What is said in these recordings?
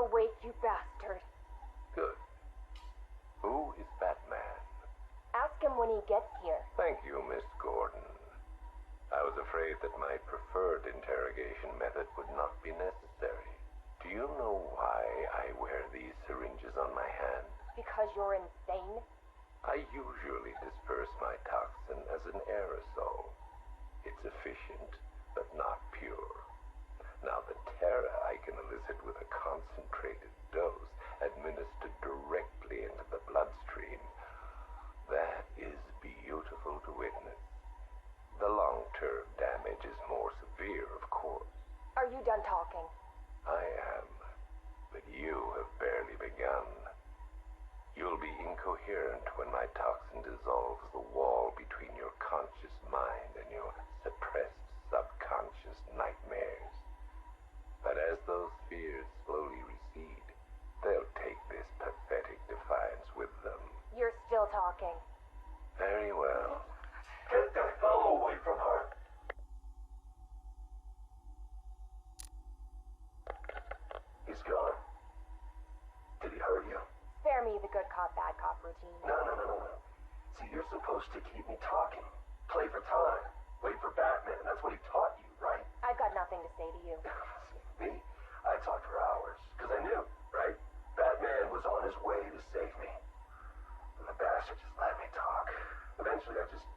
awake, you bastard. Good. Who is Batman? Ask him when he gets here. Thank you, Miss Gordon. I was afraid that my preferred interrogation method would not be necessary. Do you know why I wear these syringes on my hand? Because you're insane? I usually disperse my toxin as an aerosol. It's efficient, but not pure. Now, the terror I can elicit with a concentrated dose administered directly into the bloodstream, that is beautiful to witness. The long-term damage is more severe, of course. Are you done talking? I am, but you have barely begun. You'll be incoherent when my toxin dissolves the wall between your conscious mind and your suppressed subconscious nightmares. But as those fears slowly recede, they'll take this pathetic defiance with them. You're still talking. Very well. Get the hell away from her! He's gone. Did he hurt you? Spare me the good cop, bad cop routine. No. See, you're supposed to keep me talking. Play for time. Wait for Batman. That's what he taught you, right? I've got nothing to say to you. Me? I talked for hours. Because I knew, right? Batman was on his way to save me. And the bastard just let me talk. Eventually, I just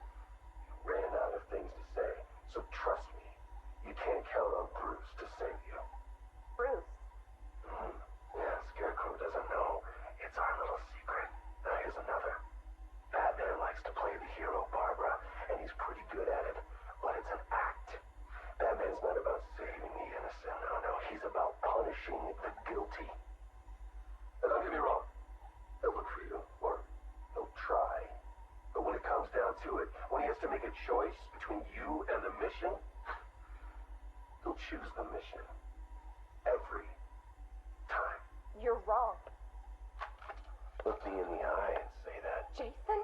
ran out of things to say. So trust me, you can't count on Bruce to save you. Bruce? Yeah, Scarecrow doesn't know. It's our little secret. Now here's another. Batman likes to play the hero, Barbara, and he's pretty good at it. But it's an act. Batman's not about saving the innocent. No, he's about punishing the guilty. And don't get me wrong. He'll look for you, or he'll try. But when it comes down to it, when he has to make a choice between you and the mission, he'll choose the mission. Every time. You're wrong. Look me in the eye and say that. Jason?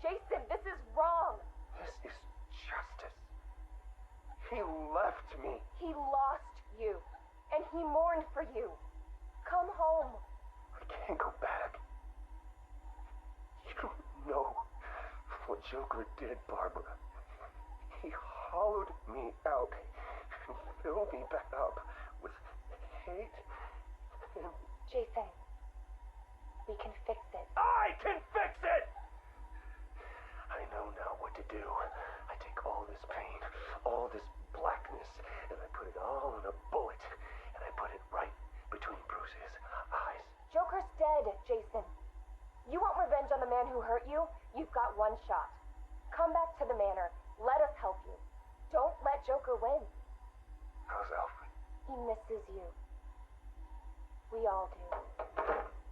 Jason, this is wrong. This is justice. He left me. He lost you, and he mourned for you. Come home. I can't go back. You don't know what Joker did, Barbara. He hollowed me out and filled me back up with hate and... Jason, we can fix it. I can fix it! I know now what to do. I take all this pain, all this blackness, and I put it all in a bullet, and I put it right between Bruce's eyes. Joker's dead, Jason. You want revenge on the man who hurt you? You've got one shot. Come back to the manor. Let us help you. Don't let Joker win. How's Alfred? He misses you. We all do.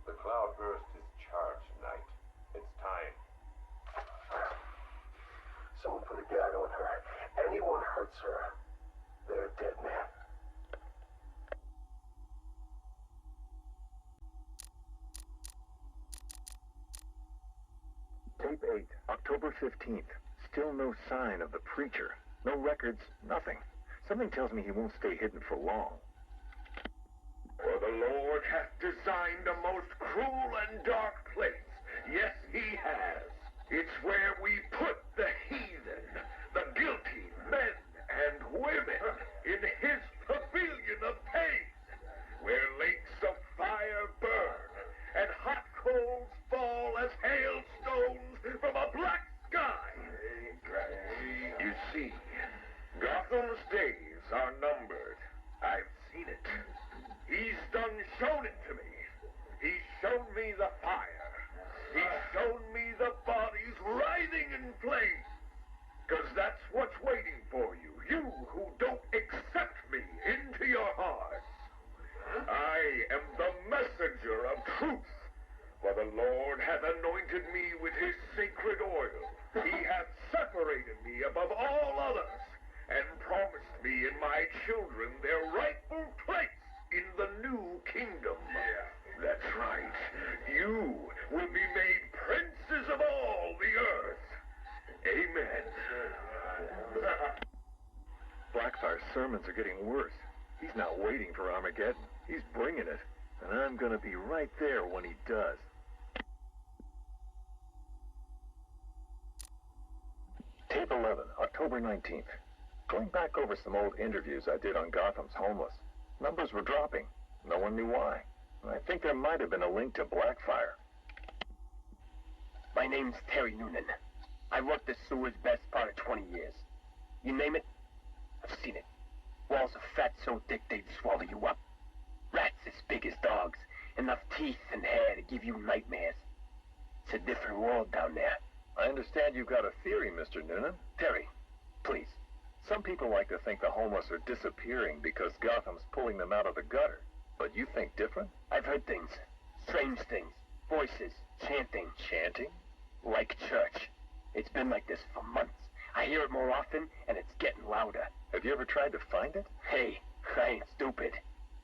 The cloudburst is charged, Knight. It's time. Someone put a gag on her. Anyone hurts her, they're a dead man. Tape 8, October 15th. Still no sign of the preacher. No records, nothing. Something tells me he won't stay hidden for long. For the Lord hath designed a most cruel and dark place. Yes, he has. It's where we put the heathen, the guilty men and women in his pavilion of pain, where lakes of fire burn and hot coals fall as hailstones from a black sky. You see, Gotham's days are numbered. I've seen it. He's done shown it to me. He's shown me the fire. He's shown me the bodies writhing in flames. 'Cause that's what's waiting for you, you who don't accept me into your hearts. I am the messenger of truth, for the Lord hath anointed me with his sacred oil. He hath separated me above all others, and promised me and my children their rightful place in the new kingdom. That's right. You will be made princes of all the earth. Amen. Blackfire's sermons are getting worse. He's not waiting for Armageddon. He's bringing it. And I'm gonna be right there when he does. Tape 11, October 19th. Going back over some old interviews I did on Gotham's homeless. Numbers were dropping. No one knew why. I think there might have been a link to Blackfire. My name's Terry Noonan. I worked the sewers best part of 20 years. You name it, I've seen it. Walls of fat so thick they'd swallow you up. Rats as big as dogs. Enough teeth and hair to give you nightmares. It's a different world down there. I understand you've got a theory, Mr. Noonan. Terry, please. Some people like to think the homeless are disappearing because Gotham's pulling them out of the gutter. But you think different? I've heard things. Strange things. Voices. Chanting. Chanting? Like church. It's been like this for months. I hear it more often, and it's getting louder. Have you ever tried to find it? Hey, I ain't stupid.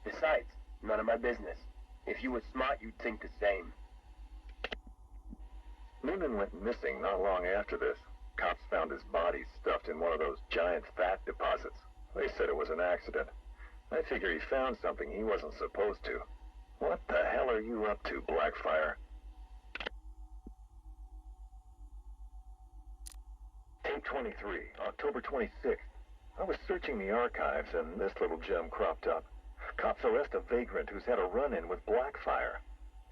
Besides, none of my business. If you were smart, you'd think the same. Noonan went missing not long after this. Cops found his body stuffed in one of those giant fat deposits. They said it was an accident. I figure he found something he wasn't supposed to. What the hell are you up to, Blackfire? Tape 23, October 26th. I was searching the archives and this little gem cropped up. Cops arrest a vagrant who's had a run-in with Blackfire.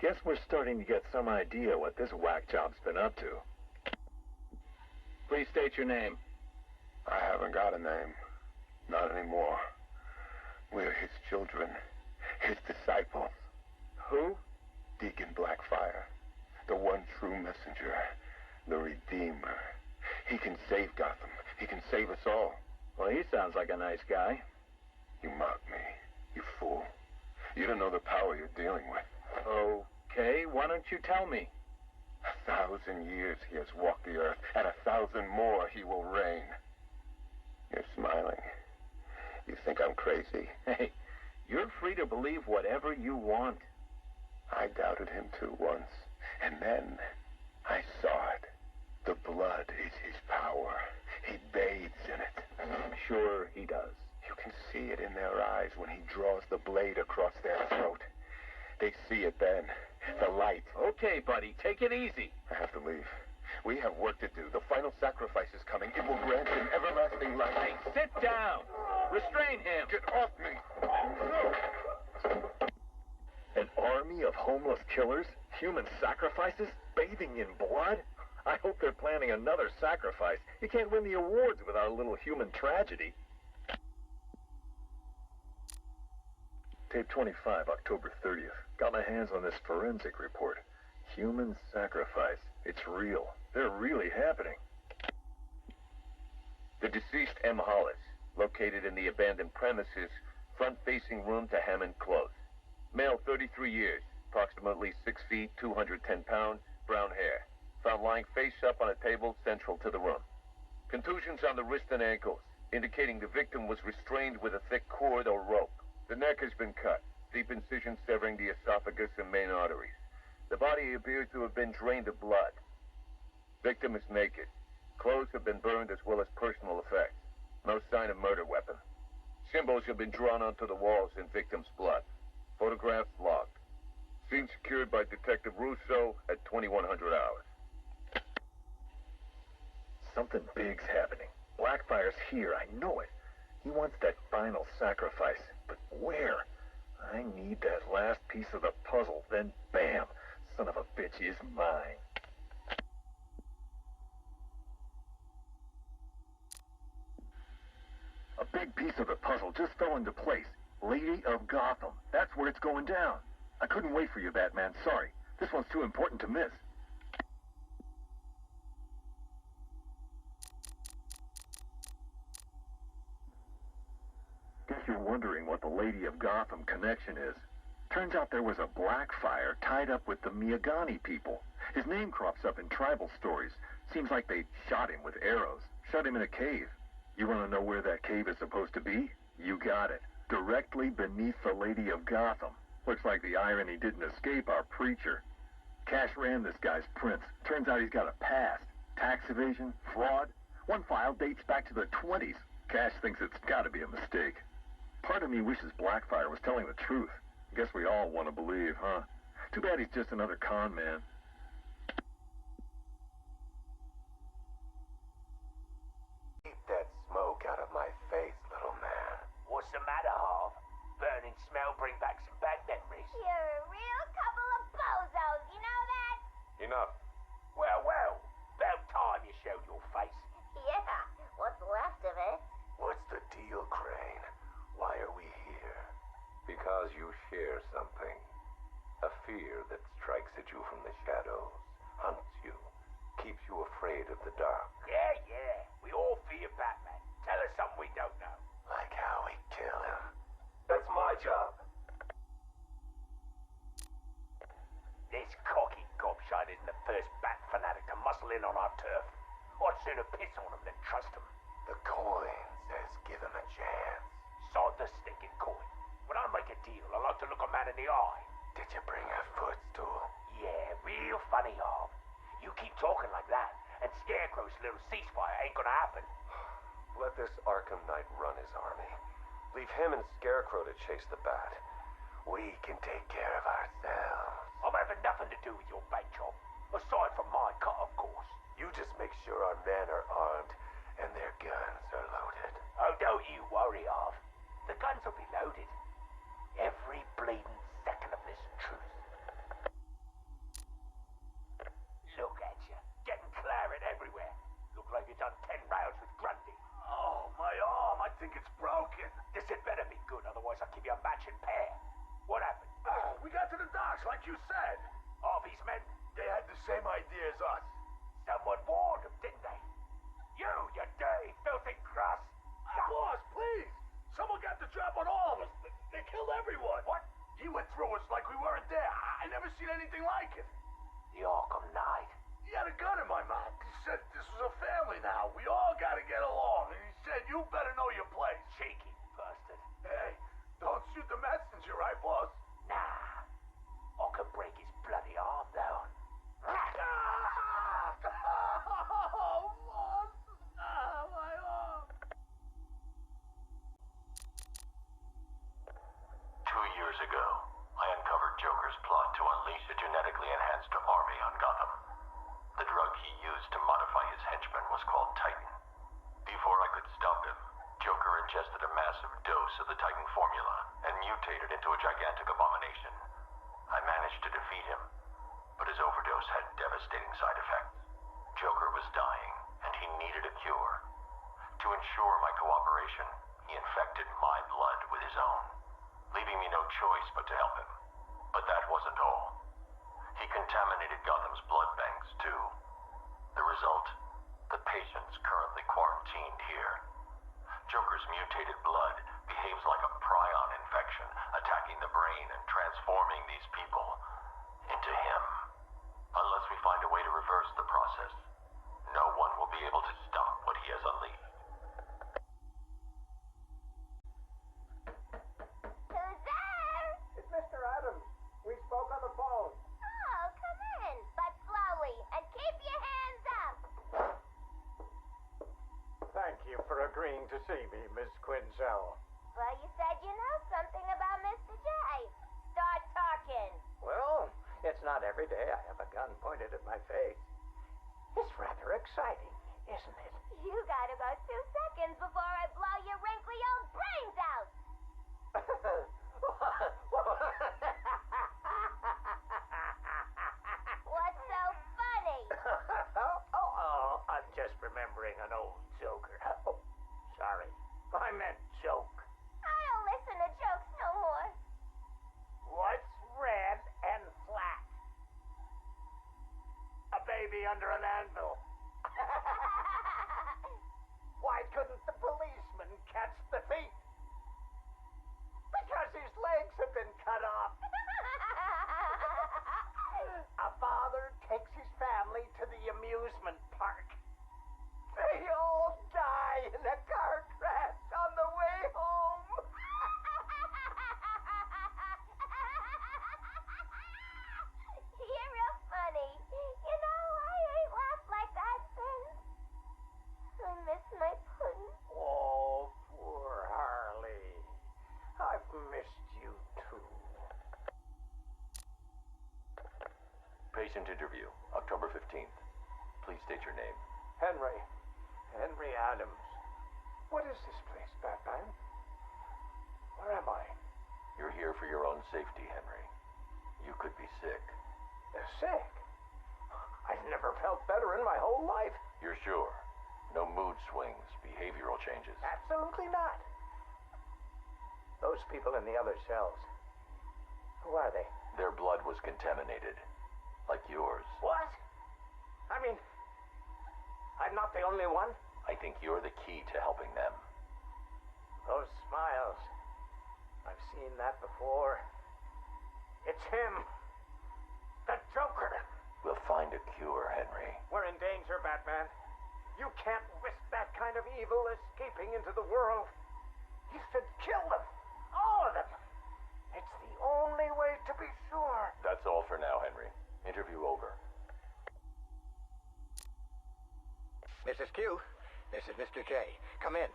Guess we're starting to get some idea what this whack job's been up to. Please state your name. I haven't got a name. Not anymore. We're his children. His disciples. Who? Deacon Blackfire. The one true messenger. The Redeemer. He can save Gotham. He can save us all. Well, he sounds like a nice guy. You mock me. You fool. You don't know the power you're dealing with. Okay, why don't you tell me? 1,000 years he has walked the earth, and 1,000 more he will reign. You're smiling. You think I'm crazy? Hey, you're free to believe whatever you want. I doubted him too once, and then I saw it. The blood is his power. He bathes in it. I'm sure he does. You can see it in their eyes when he draws the blade across their throat. They see it then. The light. Okay, buddy, take it easy. I have to leave. We have work to do. The final sacrifice is coming. It will grant him everlasting life. Hey, sit down. Restrain him. Get off me. An army of homeless killers? Human sacrifices? Bathing in blood? I hope they're planning another sacrifice. You can't win the awards without a little human tragedy. Tape 25, October 30th. Got my hands on this forensic report. Human sacrifice. It's real. They're really happening. The deceased M. Hollis, located in the abandoned premises, front-facing room to Hammond Close. Male, 33 years, approximately 6 feet, 210 pounds, brown hair. Found lying face up on a table central to the room. Contusions on the wrist and ankles, indicating the victim was restrained with a thick cord or rope. The neck has been cut, deep incision severing the esophagus and main arteries. The body appears to have been drained of blood. Victim is naked. Clothes have been burned as well as personal effects. No sign of murder weapon. Symbols have been drawn onto the walls in victim's blood. Photographs logged. Scene secured by Detective Russo at 2100 hours. Something big's happening. Blackfire's here, I know it. He wants that final sacrifice, but where? I need that last piece of the puzzle, then bam, son of a bitch is mine. A big piece of the puzzle just fell into place. Lady of Gotham. That's where it's going down. I couldn't wait for you, Batman. Sorry. This one's too important to miss. Guess you're wondering what the Lady of Gotham connection is. Turns out there was a Blackfire tied up with the Miyagani people. His name crops up in tribal stories. Seems like they shot him with arrows. Shut him in a cave. You want to know where that cave is supposed to be? You got it. Directly beneath the Lady of Gotham. Looks like the irony didn't escape our preacher. Cash ran this guy's prints. Turns out he's got a past. Tax evasion, fraud. One file dates back to the 20s. Cash thinks it's got to be a mistake. Part of me wishes Blackfire was telling the truth. Guess we all want to believe, huh? Too bad he's just another con man. Keep that smoke out of my face, little man. What's the matter, Harv? Burning smell bring back some bad memories. You're a real couple of bozos, you know that? Enough. Well, about time you showed your face. Yeah, what's left of it? What's the deal, Crane? Why are we here? Because you share something. A fear that strikes at you from the shadows, hunts you, keeps you afraid of the dark. Yeah. We all fear Batman. Tell us something we don't know. Like how we kill him. That's my job. This cocky gobshite isn't the first bat fanatic to muscle in on our turf. I'd sooner piss on him than trust him. The coin says give him a chance. Sod the stinking coin. When I make a deal, I like to look a man in the eye. Did you bring a footstool? Yeah, real funny, Harv. You keep talking like that, and Scarecrow's little ceasefire ain't gonna happen. Let this Arkham Knight run his army. Leave him and Scarecrow to chase the bat. We can take care of ourselves. I'm having nothing to do with your bait job. Aside from my cut, of course. You just make sure our men are armed and their guns are loaded. Oh, don't you worry, Harv. The guns will be loaded. Every bleeding second of this truth. Look at you, getting claret everywhere. Look like you've done 10 rounds with Grundy. Oh, my arm. I think it's broken. This had better be good, otherwise I'll give you a matching pair. What happened? Oh, we got to the docks like you said. Harvey's men? They had the same idea as us. Someone warned them, didn't they? You dirty, filthy grass. Boss, please. Someone got the drop on all of us. They killed everyone. What? He went through us like we weren't there. I never seen anything like it. The Arkham Knight. He had a gun in my mouth. He said this was a family now. We all gotta get along. And he said you better know your place. Cheeky bastard. Hey, don't shoot the messenger, right, boss? Nah. I could break his bloody arm, though. Oh, boss. My arm. 2 years ago, I uncovered Joker's plot to unleash a genetically enhanced army on Gotham. The drug he used to modify his henchmen was called Titan. Before I could stop him, Joker ingested a massive dose of the Titan formula and mutated into a gigantic abomination. I managed to defeat him, but his overdose had devastating side effects. Joker was dying, and he needed a cure. To ensure my cooperation, he infected my blood with his own, leaving me no choice but to help him. But that wasn't all. He contaminated Gotham's blood banks, too. The result? The patients currently quarantined here. Joker's mutated blood behaves like a prion infection, attacking the brain and transforming these people into him. Unless we find a way to reverse the process, no one will be able to stop what he has unleashed. Who's there? It's Mr. Adams. We spoke on the phone. Oh, come in, but slowly, and keep your hands up. Thank you for agreeing to see me, Miss Quinzel. Well, you said you know something about Mr. J. Start talking. Well, it's not every day I have a gun pointed at my face. It's rather exciting, isn't it? You got about 2 seconds before I blow your wrinkly old brains out. What's so funny? I'm just remembering an old joker. Oh, sorry. I meant joke. I don't listen to jokes no more. What's red and flat? A baby under an anvil. Why couldn't the policeman catch the thief? Because his legs have been cut off. A father takes his family to the amusement park. They all die in a car crash on the way home. You're real funny. You know, I ain't laughed like that interview, October 15th. Please state your name. Henry. Henry Adams. What is this place, Batman? Where am I? You're here for your own safety, Henry. You could be sick. Sick? I've never felt better in my whole life. You're sure? No mood swings, behavioral changes? Absolutely not. Those people in the other cells. Who are they? Their blood was contaminated. Like yours. What? I mean, I'm not the only one. I think you're the key to helping them. Those smiles. I've seen that before. It's him. The Joker. We'll find a cure, Henry. We're in danger, Batman. You can't risk that kind of evil escaping into the world. You should kill them. All of them. It's the only way to be sure. That's all for now, Henry. Interview over. Mrs. Q, this is Mr. J. Come in.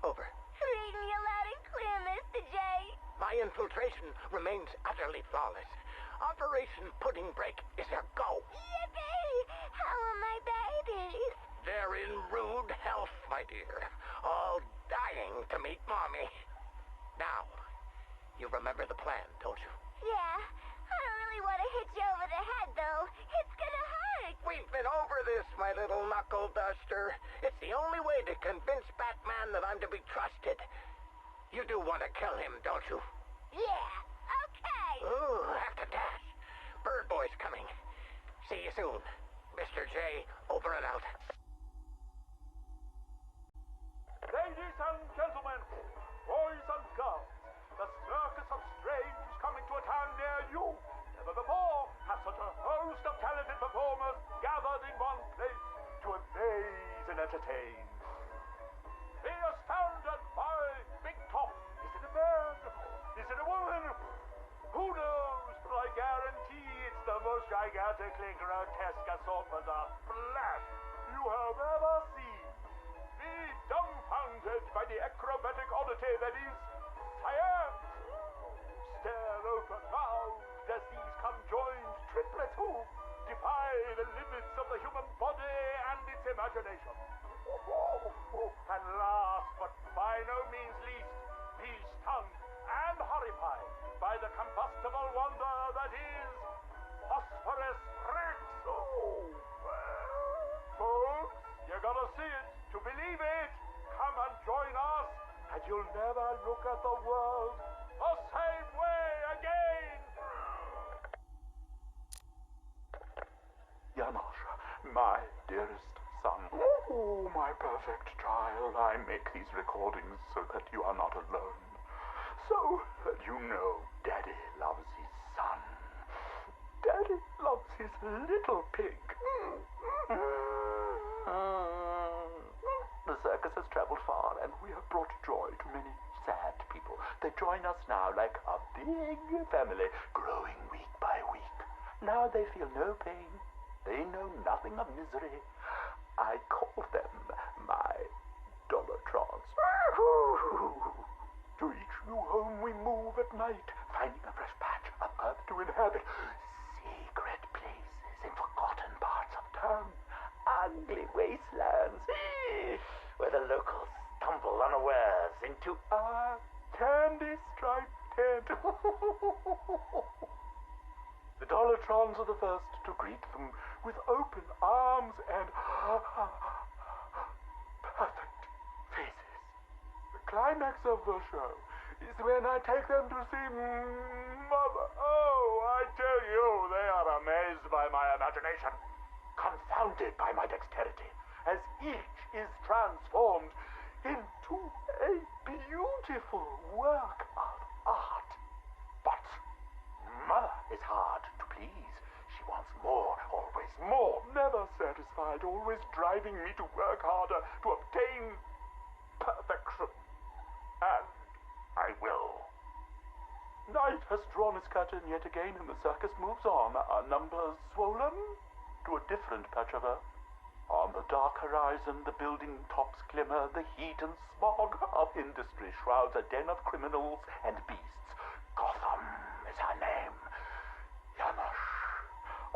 Over. Reading you loud and clear, Mr. J. My infiltration remains utterly flawless. Operation Pudding Break is a go. Yippee! How are my babies? They're in rude health, my dear. All dying to meet Mommy. Now, you remember the plan, don't you? Yeah. I don't really want to hit you over the head, though. It's gonna hurt. We've been over this, my little knuckle duster. It's the only way to convince Batman that I'm to be trusted. You do want to kill him, don't you? Yeah. Okay. Ooh, have to dash. Bird Boy's coming. See you soon. Mr. J, over and out. Ladies and gentlemen, boys and girls, the Circus of Strange is coming to a town near you. Never before have such a host of talented performers gathered in one place to amaze and entertain. Be astounded by Big Top. Is it a man? Is it a woman? Who knows? But I guarantee it's the most gigantically grotesque assortment of flesh you have ever seen. Be dumbfounded by the acrobatic oddity that is science. Stare open-mouthed as these conjoined triplets who defy the limits of the human body and its imagination. And last but by no means least, be stunned and horrified by the combustible wonder that is Phosphorus Rex. Folks, you gotta see it to believe it. Come and join us, and you'll never look at the world the same way again. Janosch, my dearest son. Oh, my perfect child. I make these recordings so that you are not alone. So that you know Daddy loves his son. Daddy loves his little pig. The circus has traveled far, and we have brought joy to many sad people. They join us now like a big family, growing week by week. Now they feel no pain. They know nothing of misery. I call them my Dollartrons. To each new home we move at night, finding a fresh patch of earth to inhabit. Secret places in forgotten parts of town. Ugly wastelands where the locals stumble unawares into our candy-striped tent. The Dollartrons are the first to greet them with open arms and perfect faces. The climax of the show is when I take them to see Mother. Oh, I tell you, they are amazed by my imagination, confounded by my dexterity, as each is transformed into a beautiful work of art. But Mother is hard to please. She wants more, always more, never satisfied, always driving me to work harder to obtain perfection. And I will. Night has drawn its curtain yet again, and the circus moves on, our numbers swollen to a different patch of earth. On the dark horizon, the building tops glimmer, the heat and smog of industry shrouds a den of criminals and beasts. Gotham is her name. Janosch,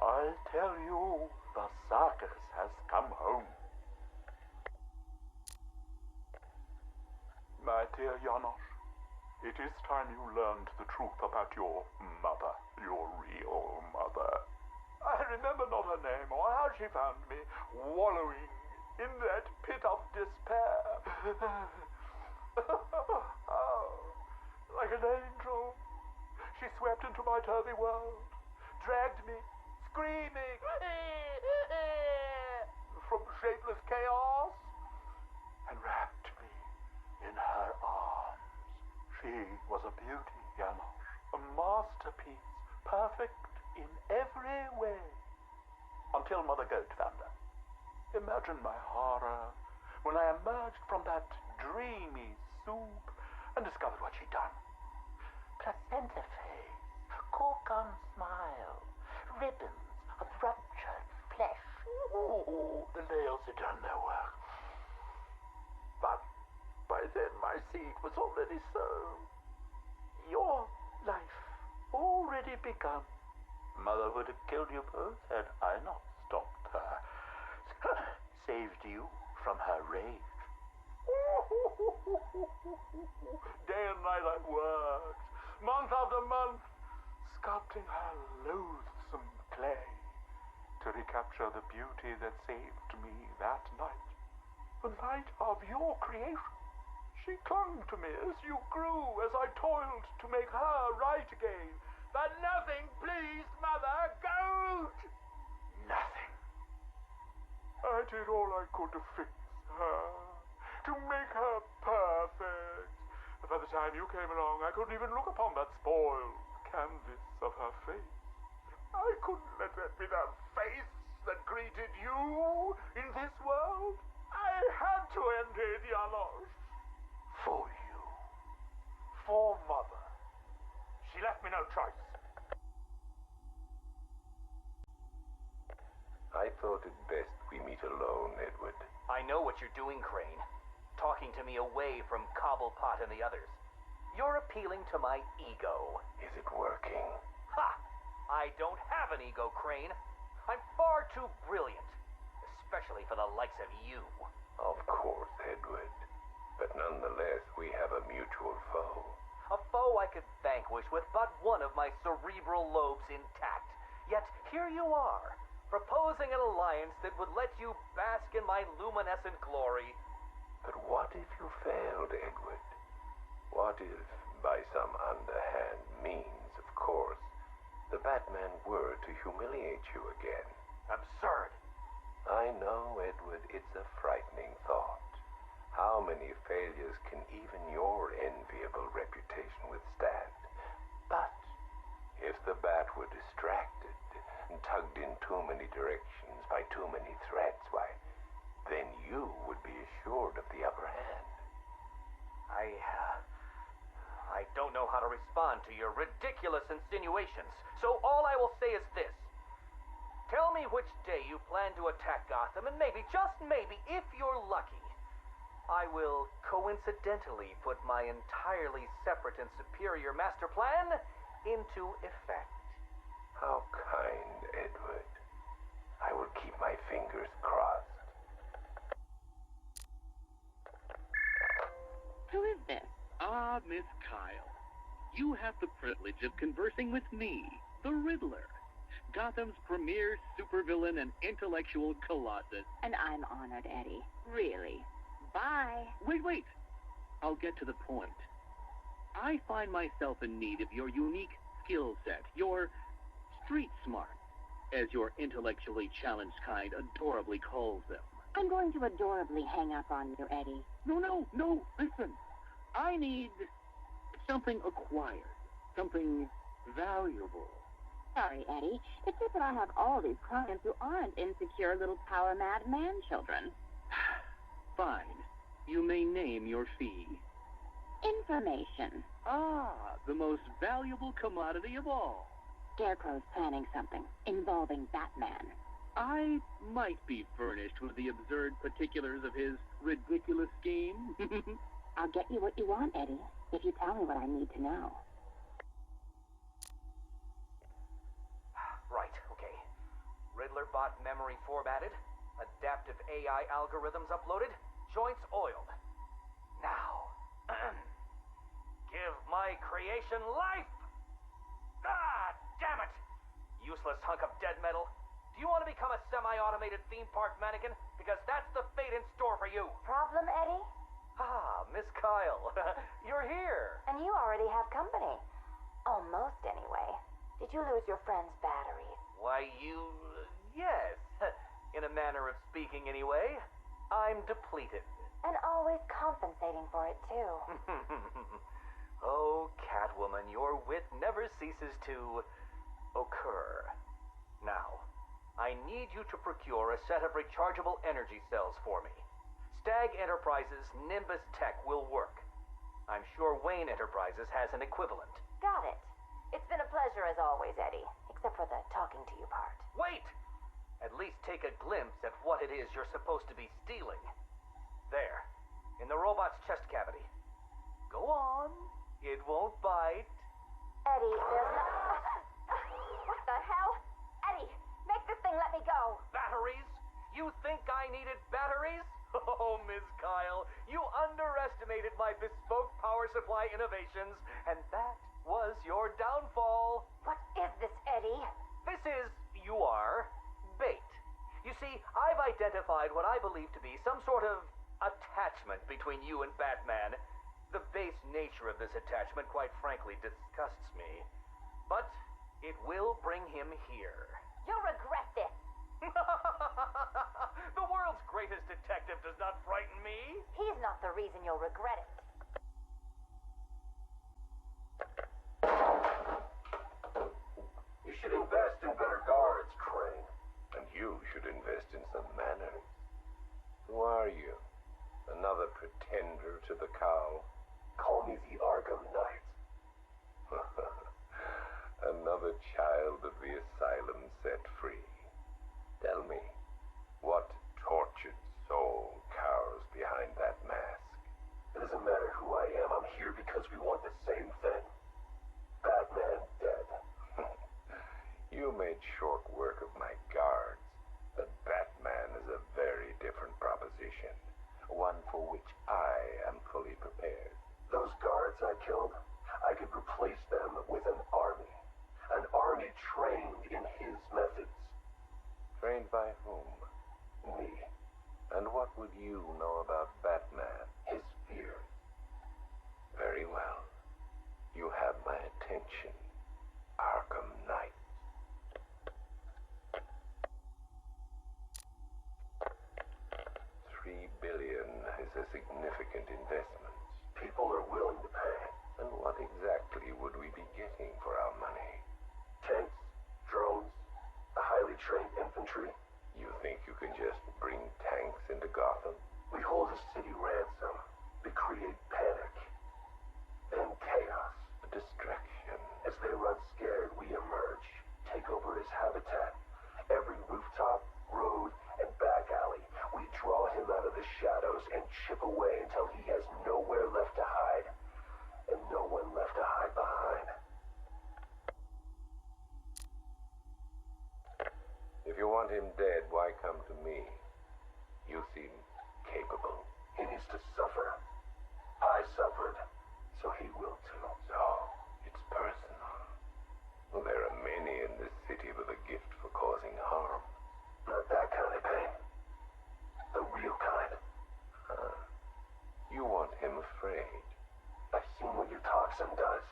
I I tell you, the circus has come home. My dear Janosch, it is time you learned the truth about your mother, your real mother. I remember not her name or how she found me wallowing in that pit of despair. Oh, like an angel, she swept into my turvy world, dragged me, screaming, from shapeless chaos, and wrapped me in her arms. She was a beauty, Janosch, a masterpiece, perfect in every way, until Mother Goat found her. Imagine my horror when I emerged from that dreamy soup and discovered what she'd done. Placenta face, cork-on smile, ribbons of ruptured flesh. Ooh, the nails had done their work. But by then my seed was already sown. Your life already begun. Mother would have killed you both had I not stopped her. Saved you from her rage. Day and night I worked, month after month, sculpting her loathsome clay to recapture the beauty that saved me that night. The night of your creation. She clung to me as you grew, as I toiled to make her right again. But nothing pleased Mother Goat. Nothing. I did all I could to fix her, to make her perfect. But by the time you came along, I couldn't even look upon that spoiled canvas of her face. I couldn't let that be the face that greeted you in this world. I had to end it, Janosch. For you. For Mother. She left me no choice. I thought it best we meet alone, Edward. I know what you're doing, Crane. Talking to me away from Cobblepot and the others. You're appealing to my ego. Is it working? Ha! I don't have an ego, Crane. I'm far too brilliant. Especially for the likes of you. Of course, Edward. But nonetheless, we have a mutual foe. A foe I could vanquish with but one of my cerebral lobes intact. Yet here you are, proposing an alliance that would let you bask in my luminescent glory. But what if you failed, Edward? What if, by some underhand means, of course, the Batman were to humiliate you again? Absurd. I know, Edward, it's a frightening thought. How many failures can even your enviable reputation withstand? But if the Bat were distracted and tugged in too many directions by too many threats, why, then you would be assured of the upper hand. I don't know how to respond to your ridiculous insinuations, so all I will say is this. Tell me which day you plan to attack Gotham, and maybe, just maybe, if you're lucky, I will coincidentally put my entirely separate and superior master plan into effect. How kind, Edward. I will keep my fingers crossed. Who is this? Ah, Miss Kyle. You have the privilege of conversing with me, the Riddler, Gotham's premier supervillain and intellectual colossus. And I'm honored, Eddie. Really. Bye. Wait. I'll get to the point. I find myself in need of your unique skill set, your street smart, as your intellectually challenged kind adorably calls them. I'm going to adorably hang up on you, Eddie. No, listen. I need something acquired, something valuable. Sorry, Eddie. It's just that I have all these clients who aren't insecure little power-mad man-children. Fine. You may name your fee. Information. Ah, the most valuable commodity of all. Scarecrow's planning something involving Batman. I might be furnished with the absurd particulars of his ridiculous scheme. I'll get you what you want, Eddie, if you tell me what I need to know. Right, okay. Bot memory formatted, adaptive AI algorithms uploaded, joints oiled. Now, give my creation life! Ah, damn it! Useless hunk of dead metal. Do you want to become a semi-automated theme park mannequin? Because that's the fate in store for you. Problem, Eddie? Ah, Miss Kyle. You're here. And you already have company. Almost, anyway. Did you lose your friend's batteries? Why, yes. In a manner of speaking, anyway. I'm depleted. And always compensating for it, too. Oh, Catwoman, your wit never ceases to occur. Now, I need you to procure a set of rechargeable energy cells for me. Stag Enterprises' Nimbus Tech will work. I'm sure Wayne Enterprises has an equivalent. Got it. It's been a pleasure as always, Eddie. Except for the talking to you part. Wait! At least take a glimpse at what it is you're supposed to be stealing. There, in the robot's chest cavity. Go on. It won't bite. Eddie, there's no... What the hell? Eddie, make this thing let me go. Batteries? You think I needed batteries? Oh, Ms. Kyle, you underestimated my bespoke power supply innovations, and that was your downfall. What is this, Eddie? This is, bait. You see, I've identified what I believe to be some sort of attachment between you and Batman. The base nature of this attachment, quite frankly, disgusts me. But it will bring him here. You'll regret this. The world's greatest detective does not frighten me. He's not the reason you'll regret it. You should invest in better guards, Crane. And you should invest in some manners. Who are you? Another pretender to the cow? Call me the Arkham Knight. Another child of the asylum set free. Tell me, what tortured soul cowers behind that mask? It doesn't matter who I am. I'm here because we want the same thing. Batman dead. You made short work of my guards, but Batman is a very different proposition. One for which I am fully prepared. Those guards I killed, I could replace them with an army. An army trained in his methods. Trained by whom? Me. And what would you know about Batman? His fears. Very well. You have my attention, Arkham Knight. $3 billion is a significant investment. People are willing to pay. And what exactly would we be getting for our money? Tanks, drones, a highly trained infantry. You think you can just bring tanks into Gotham? We hold a city ransom. We create panic. Then chaos. A distraction. As they run scared, we emerge. Take over his habitat. Every rooftop, road, and back alley. We draw him out of the shadows and chip away until he has nowhere left to hide. And no one left to hide behind. If you want him dead, why come to me? You seem capable. He needs to suffer. I suffered, so he will too. So, it's personal. Well, there are many in this city with a gift for causing harm. Not that kind of pain. The real kind. You want him afraid. I've seen what your toxin does.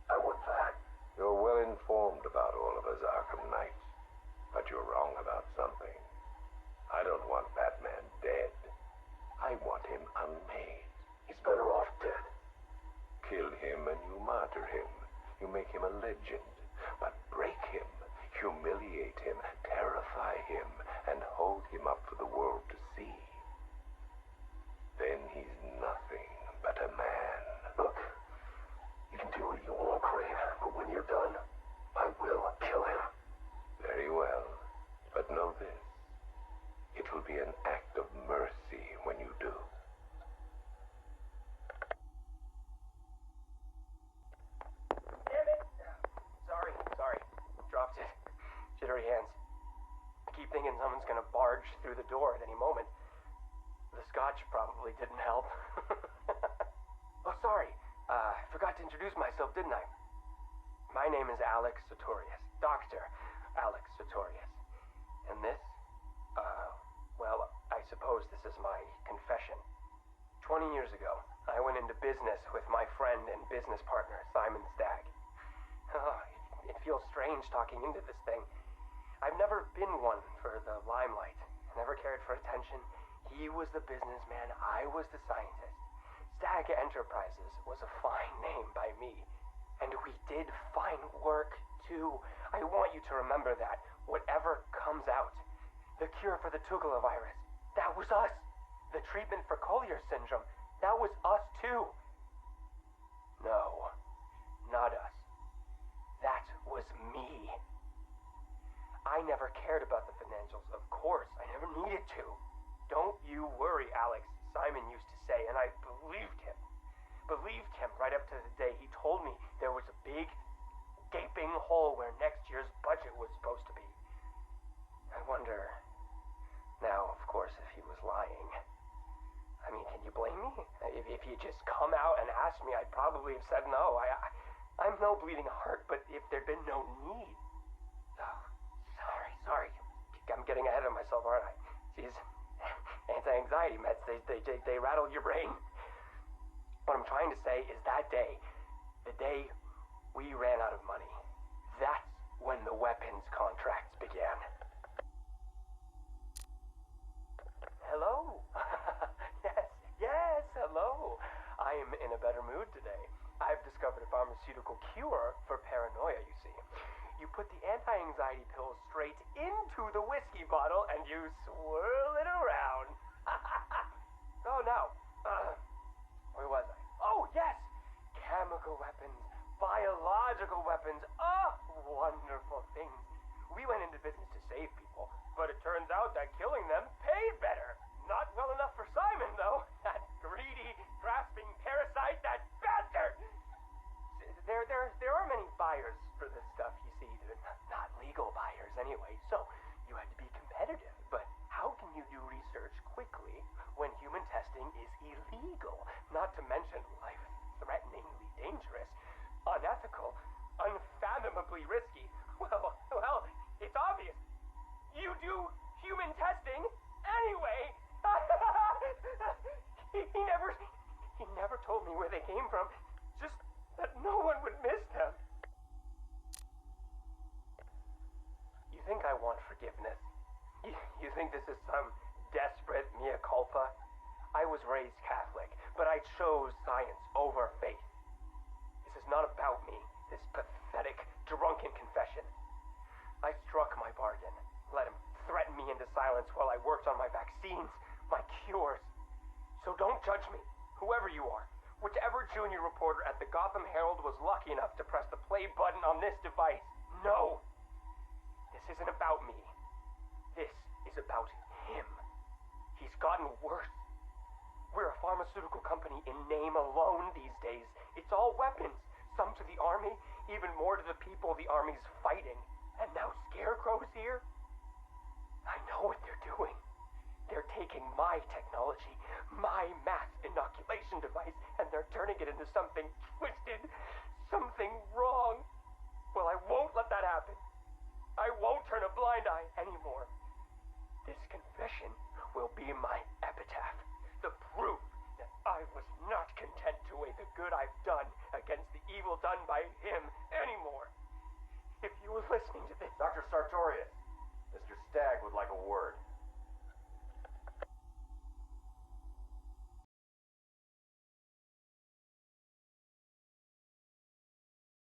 I want that. You're well informed about all of us, Arkham Knight. But you're wrong about something. I don't want Batman dead. I want him unmade. He's better off dead. Kill him and you martyr him. You make him a legend. But break him, humiliate him, terrify him, and hold him up for the world to see. Then he's nothing but a man. Look, you can do what you want, Crane, but when you're done, I will kill him. Very well, but know this. It will be an act of mercy when you do. Damn it! Sorry. Dropped it. Jittery hands. I through the door at any moment. The scotch probably didn't help. Oh, sorry. I forgot to introduce myself, didn't I? My name is Alex Sartorius. Dr. Alex Sartorius. And this? Well, I suppose this is my confession. 20 years ago, I went into business with my friend and business partner, Simon Stagg. Oh, it feels strange talking into this thing. I've never been one for the limelight. Never cared for attention. He was the businessman, I was the scientist. Stagg Enterprises was a fine name by me. And we did fine work, too. I want you to remember that. Whatever comes out. The cure for the Tugela virus. That was us. The treatment for Collier syndrome. That was us, too. No. Not us. That was me. I never cared about the financials. Of course, I never needed to. Don't you worry, Alex, Simon used to say, and I believed him. Believed him right up to the day he told me there was a big, gaping hole where next year's budget was supposed to be. I wonder, now, of course, if he was lying. I mean, can you blame me? If he had just come out and asked me, I'd probably have said no. I'm no bleeding heart, but if there'd been no need... Oh, sorry. I'm getting ahead of myself, aren't I? Jeez. Anti-anxiety meds, they rattle your brain. What I'm trying to say is that day, the day we ran out of money, that's when the weapons contracts began. Hello? Yes, hello. I am in a better mood today. I've discovered a pharmaceutical cure for paranoia, you see. You put the anti-anxiety pills straight into the whiskey bottle and you swirl it around. Oh, no. Where was I? Oh, yes! Chemical weapons, biological weapons. Oh, wonderful things. We went into business to save people, but it turns out that killing them paid better. Not well enough for Simon, though. That greedy, grasping parasite, that bastard! There are many buyers for this stuff, you see. Not legal buyers, anyway, so you had to be competitive. But how can you do research quickly when human testing is illegal? Not to mention life-threateningly dangerous, unethical, unfathomably risky. Well, it's obvious. You do human testing anyway. He never told me where they came from. Just that no one would miss them. You think I want forgiveness? You think this is some desperate mea culpa? I was raised Catholic, but I chose science over faith. This is not about me, this pathetic, drunken confession. I struck my bargain, let him threaten me into silence while I worked on my vaccines, my cures. So don't judge me, whoever you are. Whichever junior reporter at the Gotham Herald was lucky enough to press the play button on this device. No! This isn't about me. This is about him. He's gotten worse. We're a pharmaceutical company in name alone these days. It's all weapons. Some to the army, even more to the people the army's fighting. And now Scarecrow's here? I know what they're doing. They're taking my technology, my mass inoculation device, and they're turning it into something twisted, something wrong. Well, I won't let that happen. I won't turn a blind eye anymore. This confession will be my epitaph, the proof that I was not content to weigh the good I've done against the evil done by him anymore.